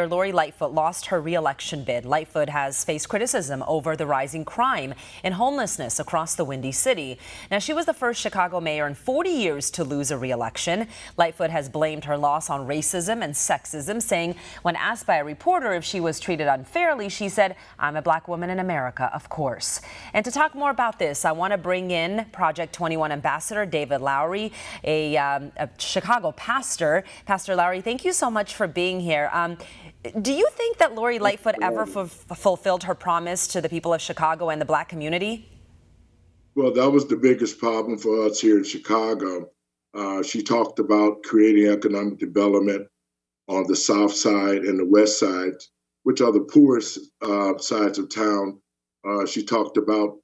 Lori Lightfoot lost her re-election bid. Lightfoot has faced criticism over the rising crime and homelessness across the Windy City. Now, she was the first Chicago mayor in 40 years to lose a re-election. Lightfoot has blamed her loss on racism and sexism, saying when asked by a reporter if she was treated unfairly, she said, "I'm a black woman in America, of course." And to talk more about this, I want to bring in Project 21 Ambassador David Lowery, a Chicago pastor. Pastor Lowery, thank you so much for being here. Do you think that Lori Lightfoot ever fulfilled her promise to the people of Chicago and the black community? Well, that was the biggest problem for us here in Chicago. She talked about creating economic development on the south side and the west side, which are the poorest sides of town. She talked about,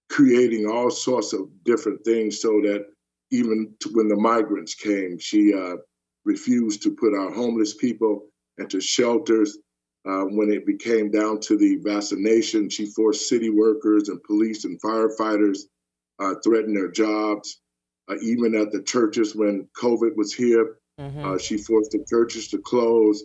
creating all sorts of different things so that even when the migrants came, she refused to put our homeless people into shelters. When it became down to the vaccination, she forced city workers and police and firefighters threaten their jobs. Even at the churches when COVID was here, she forced the churches to close.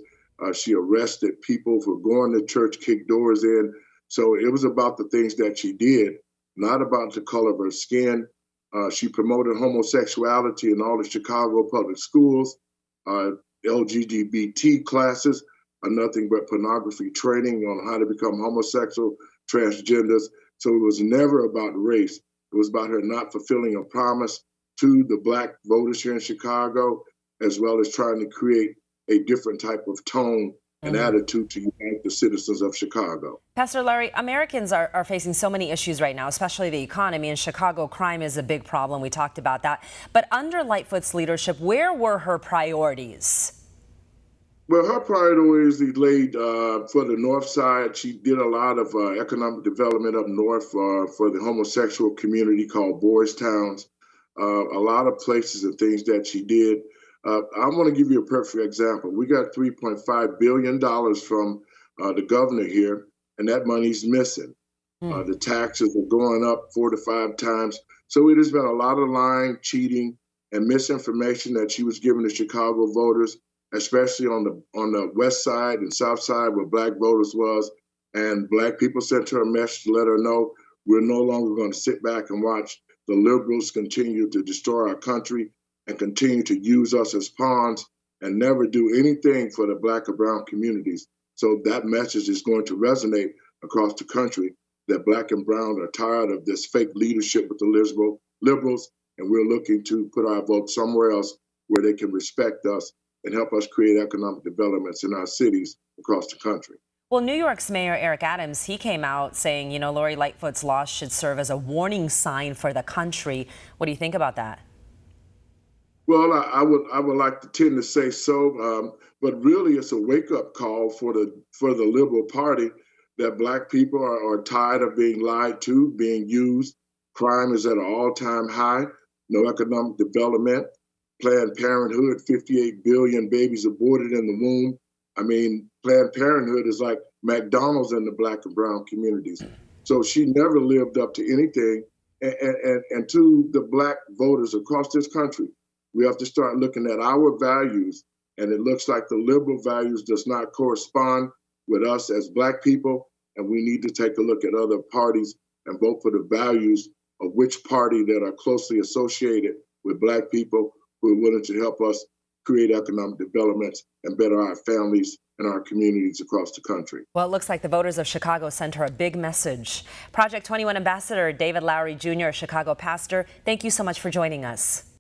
She arrested people for going to church, kicked doors in. So it was about the things that she did, not about the color of her skin. She promoted homosexuality in all the Chicago public schools. LGBT classes are nothing but pornography training on how to become homosexual, transgenders. So it was never about race. It was about her not fulfilling a promise to the black voters here in Chicago, as well as trying to create a different type of tone and attitude to unite the citizens of Chicago. Pastor Larry, Americans are facing so many issues right now, especially the economy. In Chicago, crime is a big problem. We talked about that. But under Lightfoot's leadership, where were her priorities? Well, her priorities laid for the north side. She did a lot of economic development up north for the homosexual community called Boys Towns. A lot of places and things that she did. I want to give you a perfect example. We got $3.5 billion from the governor here, and that money's missing. The taxes are going up 4 to 5 times. So it has been a lot of lying, cheating, and misinformation that she was giving the Chicago voters, especially on the west side and south side where black voters was. And black people sent her a message to let her know we're no longer going to sit back and watch the liberals continue to destroy our country and continue to use us as pawns and never do anything for the black or brown communities. So that message is going to resonate across the country that black and brown are tired of this fake leadership with the liberals, and we're looking to put our vote somewhere else where they can respect us and help us create economic developments in our cities across the country. Well, New York's Mayor Eric Adams, he came out saying, Lori Lightfoot's loss should serve as a warning sign for the country. What do you think about that? Well, I would like to tend to say so, but really it's a wake-up call for the Liberal Party that black people are tired of being lied to, being used. Crime is at an all-time high, no economic development. Planned Parenthood, 58 billion babies aborted in the womb. I mean, Planned Parenthood is like McDonald's in the black and brown communities. So she never lived up to anything. And to the black voters across this country, we have to start looking at our values, and it looks like the liberal values does not correspond with us as black people, and we need to take a look at other parties and vote for the values of which party that are closely associated with black people who are willing to help us create economic developments and better our families and our communities across the country. Well, it looks like the voters of Chicago sent her a big message. Project 21 Ambassador David Lowery Jr., Chicago pastor, thank you so much for joining us.